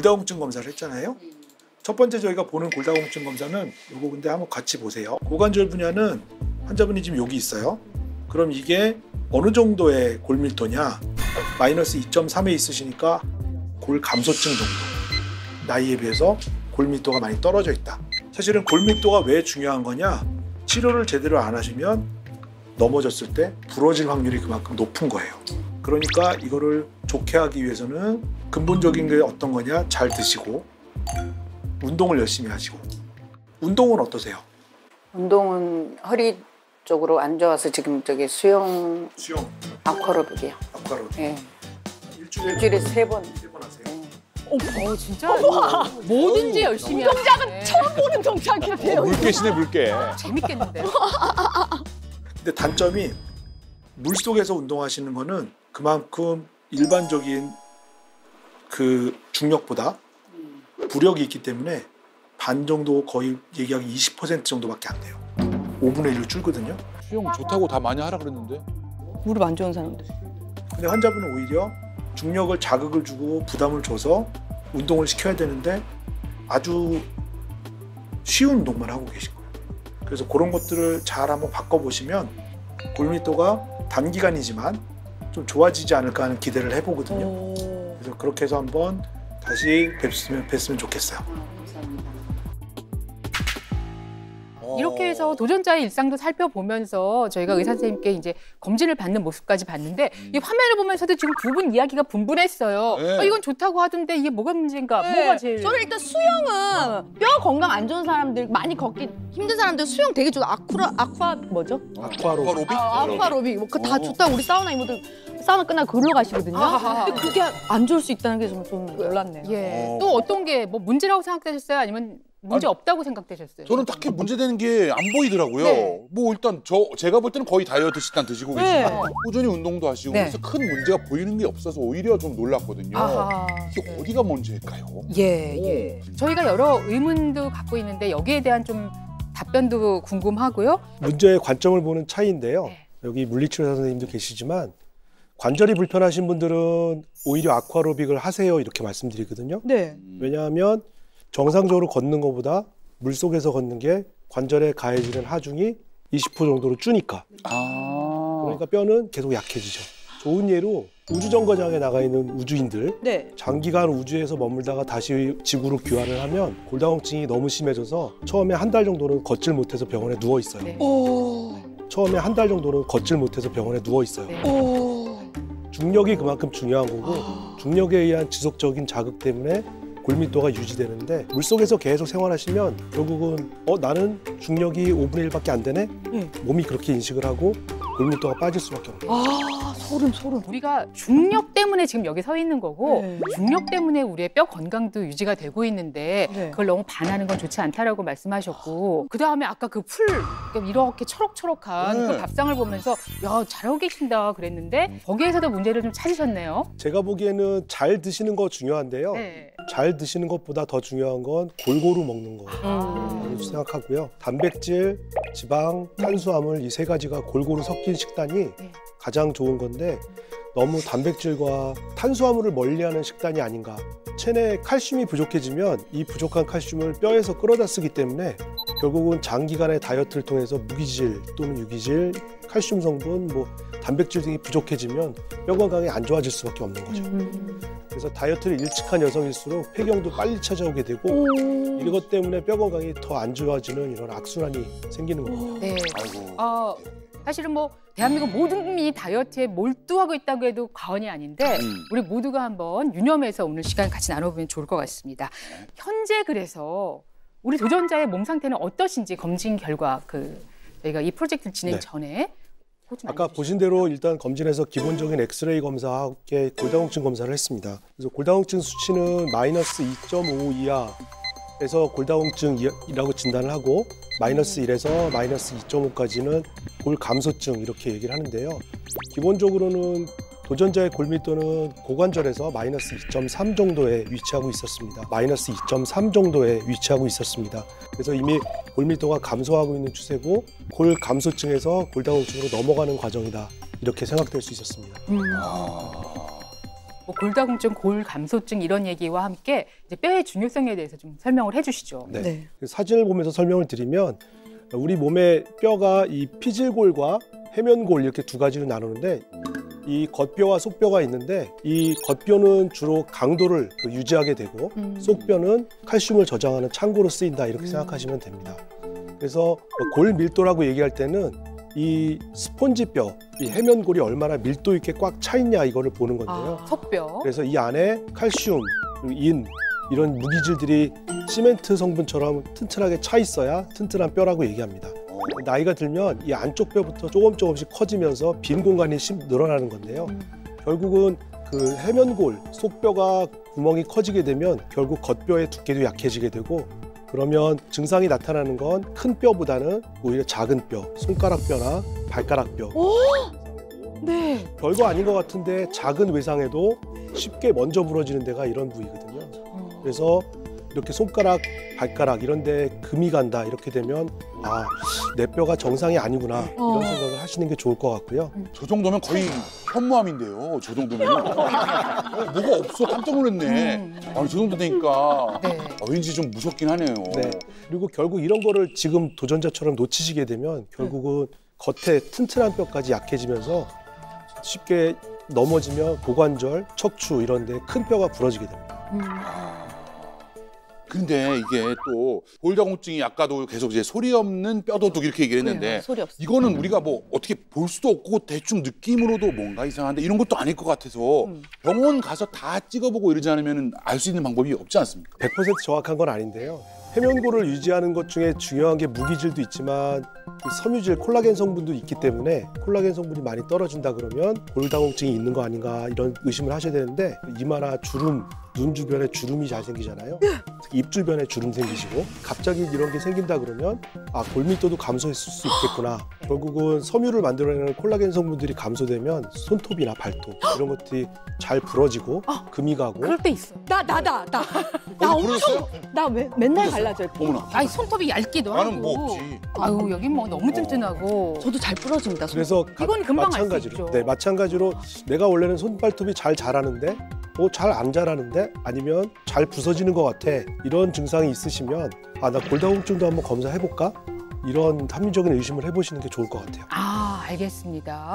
골다공증 검사를 했잖아요. 첫 번째 저희가 보는 골다공증 검사는 이거 근데 한번 같이 보세요. 고관절 분야는 환자분이 지금 여기 있어요. 그럼 이게 어느 정도의 골밀도냐? 마이너스 2.3에 있으시니까 골 감소증 정도. 나이에 비해서 골밀도가 많이 떨어져 있다. 사실은 골밀도가 왜 중요한 거냐? 치료를 제대로 안 하시면 넘어졌을 때 부러질 확률이 그만큼 높은 거예요. 그러니까 이거를 좋게 하기 위해서는 근본적인 게 어떤 거냐? 잘 드시고 운동을 열심히 하시고. 운동은 어떠세요? 운동은 허리 쪽으로 안 좋아서 지금 저기 수영 아쿠아로빅이요. 아쿠아로빅. 예. 일주일에 3번. 3번 하세요? 진짜 뭐든지 열심히 하는 동작은 처음 보는 동작이에요. 물개시네 물개. 재밌겠는데. 근데 단점이 물속에서 운동하시는 거는 그만큼 일반적인 그 중력보다 부력이 있기 때문에 반 정도 거의 얘기하기 20% 정도밖에 안 돼요. 5분의 1로 줄거든요. 수영 좋다고 다 많이 하라 그랬는데. 무릎 안 좋은 사람들. 근데 환자분은 오히려 중력을 자극을 주고 부담을 줘서 운동을 시켜야 되는데 아주 쉬운 운동만 하고 계신 거예요. 그래서 그런 것들을 잘 한번 바꿔보시면 골밀도가 단기간이지만 좀 좋아지지 않을까 하는 기대를 해보거든요. 그래서 그렇게 해서 한번 다시 뵀으면 좋겠어요. 이렇게 해서 도전자의 일상도 살펴보면서 저희가 의사 선생님께 이제 검진을 받는 모습까지 봤는데 이 화면을 보면서도 지금 두 분 이야기가 분분했어요. 네. 이건 좋다고 하던데 이게 뭐가 문제인가? 네. 뭐가 제일? 저는 일단 수영은 뼈 건강 안 좋은 사람들, 많이 걷기 힘든 사람들 수영 되게 좋아. 아쿠아 뭐죠? 아쿠아로빅. 아쿠아로빅. 뭐 그거 다 좋다고 우리 사우나 이모들 사우나 끝나고 그걸로 가시거든요. 근데 그게 안 좋을 수 있다는 게 좀 놀랐네요. 예. 또 어떤 게 뭐 문제라고 생각되셨어요? 아니면 문제 없다고 생각되셨어요? 저는 딱히 문제되는 게 안 보이더라고요. 네. 뭐 일단 제가 볼 때는 거의 다이어트 식단 드시고 네. 계시고 꾸준히 운동도 하시고 네. 그래서 큰 문제가 보이는 게 없어서 오히려 좀 놀랐거든요. 아하. 이게 네. 어디가 문제일까요? 예. 저희가 여러 의문도 갖고 있는데 여기에 대한 좀 답변도 궁금하고요. 문제의 관점을 보는 차이인데요. 네. 여기 물리치료사 선생님도 계시지만 관절이 불편하신 분들은 오히려 아쿠아로빅을 하세요 이렇게 말씀드리거든요. 네. 왜냐하면 정상적으로 걷는 것보다 물속에서 걷는 게 관절에 가해지는 하중이 20% 정도로 주니까. 그러니까 뼈는 계속 약해지죠. 좋은 예로 우주정거장에 나가 있는 우주인들 네. 장기간 우주에서 머물다가 다시 지구로 귀환을 하면 골다공증이 너무 심해져서 처음에 한 달 정도는 걷질 못해서 병원에 누워 있어요. 네. 처음에 한 달 정도는 걷질 못해서 병원에 누워 있어요. 네. 중력이 그만큼 중요한 거고 중력에 의한 지속적인 자극 때문에 골밀도가 유지되는데 물속에서 계속 생활하시면 결국은 나는 중력이 5분의 1밖에 안 되네? 몸이 그렇게 인식을 하고 골밀도가 빠질 수밖에 없는 거예요. 소름. 우리가 중력 때문에 지금 여기 서 있는 거고 네. 중력 때문에 우리의 뼈 건강도 유지가 되고 있는데 네. 그걸 너무 반하는 건 좋지 않다라고 말씀하셨고 그다음에 아까 그 풀 이렇게 초록초록한 그 밥상을 보면서 야 잘하고 계신다 그랬는데 거기에서도 문제를 좀 찾으셨네요. 제가 보기에는 잘 드시는 거 중요한데요. 네. 잘 드시는 것보다 더 중요한 건 골고루 먹는 거라고 생각하고요. 단백질, 지방, 탄수화물 이 세 가지가 골고루 섞인 식단이 네. 가장 좋은 건데 너무 단백질과 탄수화물을 멀리하는 식단이 아닌가. 체내에 칼슘이 부족해지면 이 부족한 칼슘을 뼈에서 끌어다 쓰기 때문에 결국은 장기간의 다이어트를 통해서 무기질 또는 유기질, 칼슘 성분, 단백질 등이 부족해지면 뼈 건강이 안 좋아질 수밖에 없는 거죠. 그래서 다이어트를 일찍한 여성일수록 폐경도 빨리 찾아오게 되고 이것 때문에 뼈 건강이 더 안 좋아지는 이런 악순환이 생기는 겁니다. 네. 아이고. 사실은 대한민국 모든 국민이 다이어트에 몰두하고 있다고 해도 과언이 아닌데 우리 모두가 한번 유념해서 오늘 시간 같이 나눠보면 좋을 것 같습니다. 현재 그래서 우리 도전자의 몸 상태는 어떠신지 검진 결과 저희가 이 프로젝트를 진행 네. 전에 그거 좀 아까 알려주시죠. 보신 대로 일단 검진에서 기본적인 엑스레이 검사와 함께 골다공증 검사를 했습니다. 그래서 골다공증 수치는 마이너스 2.5 이하에서 골다공증이라고 진단을 하고 마이너스 1에서 마이너스 2.5까지는 골 감소증 이렇게 얘기를 하는데요. 기본적으로는 도전자의 골밀도는 고관절에서 마이너스 2.3 정도에 위치하고 있었습니다. 마이너스 2.3 정도에 위치하고 있었습니다. 그래서 이미 골밀도가 감소하고 있는 추세고 골 감소증에서 골다공증으로 넘어가는 과정이다. 이렇게 생각될 수 있었습니다. 뭐 골다공증, 골감소증 이런 얘기와 함께 이제 뼈의 중요성에 대해서 좀 설명을 해주시죠. 네. 네. 사진을 보면서 설명을 드리면 우리 몸의 뼈가 이 피질골과 해면골 이렇게 두 가지로 나누는데 이 겉뼈와 속뼈가 있는데 이 겉뼈는 주로 강도를 유지하게 되고 속뼈는 칼슘을 저장하는 창고로 쓰인다 이렇게 생각하시면 됩니다. 그래서 골 밀도라고 얘기할 때는 이 스폰지뼈, 이 해면골이 얼마나 밀도 있게 꽉 차 있냐 이거를 보는 건데요. 속뼈. 그래서 이 안에 칼슘, 그리고 인 이런 무기질들이 시멘트 성분처럼 튼튼하게 차 있어야 튼튼한 뼈라고 얘기합니다. 나이가 들면 이 안쪽 뼈부터 조금씩 커지면서 빈 공간이 늘어나는 건데요. 결국은 그 해면골, 속뼈가 구멍이 커지게 되면 결국 겉뼈의 두께도 약해지게 되고 그러면 증상이 나타나는 건 큰 뼈보다는 오히려 작은 뼈, 손가락 뼈나 발가락 뼈. 네. 별거 아닌 것 같은데 작은 외상에도 쉽게 먼저 부러지는 데가 이런 부위거든요. 그래서 이렇게 손가락, 발가락 이런 데 금이 간다 이렇게 되면 아, 내 뼈가 정상이 아니구나 이런 생각을 하시는 게 좋을 것 같고요. 저 정도면 거의 현무암인데요. 저 정도면 뭐가 없어 깜짝 놀랐네. 아니 저 정도 되니까 네. 왠지 좀 무섭긴 하네요. 네. 그리고 결국 이런 거를 지금 도전자처럼 놓치시게 되면 결국은 겉에 튼튼한 뼈까지 약해지면서 쉽게 넘어지면 고관절, 척추 이런 데 큰 뼈가 부러지게 됩니다. 근데 이게 또 골다공증이 아까도 계속 이제 소리 없는 뼈도둑 이렇게 얘기를 했는데 소리 없어. 이거는 우리가 뭐 어떻게 볼 수도 없고 대충 느낌으로도 뭔가 이상한데 이런 것도 아닐 것 같아서 병원 가서 다 찍어보고 이러지 않으면 알 수 있는 방법이 없지 않습니까? 100% 정확한 건 아닌데요. 해면골을 유지하는 것 중에 중요한 게 무기질도 있지만 섬유질, 콜라겐 성분도 있기 때문에 콜라겐 성분이 많이 떨어진다 그러면 골다공증이 있는 거 아닌가 이런 의심을 하셔야 되는데 이마나 주름, 눈 주변에 주름이 잘 생기잖아요. 특히 입 주변에 주름 생기시고 갑자기 이런 게 생긴다 그러면 아, 골밀도도 감소했을 수 있겠구나. 결국은 섬유를 만들어내는 콜라겐 성분들이 감소되면 손톱이나 발톱 이런 것들이 잘 부러지고 금이 가고 그럴 때 있어. 나 모르겠어요? 나 맨날 갈라져요. 어머나. 아니 손톱이 얇기도 하고. 나는 뭐 없지. 아유 여기 뭐 너무 튼튼하고. 저도 잘 부러집니다. 손. 그래서 이건 금방 알수 마찬가지로 있죠. 네, 마찬가지로 내가 원래는 손발톱이 잘 자라는데 잘 안 자라는데 아니면 잘 부서지는 것 같아 이런 증상이 있으시면 아, 나 골다공증도 한번 검사해볼까? 이런 합리적인 의심을 해보시는 게 좋을 것 같아요. 아 알겠습니다.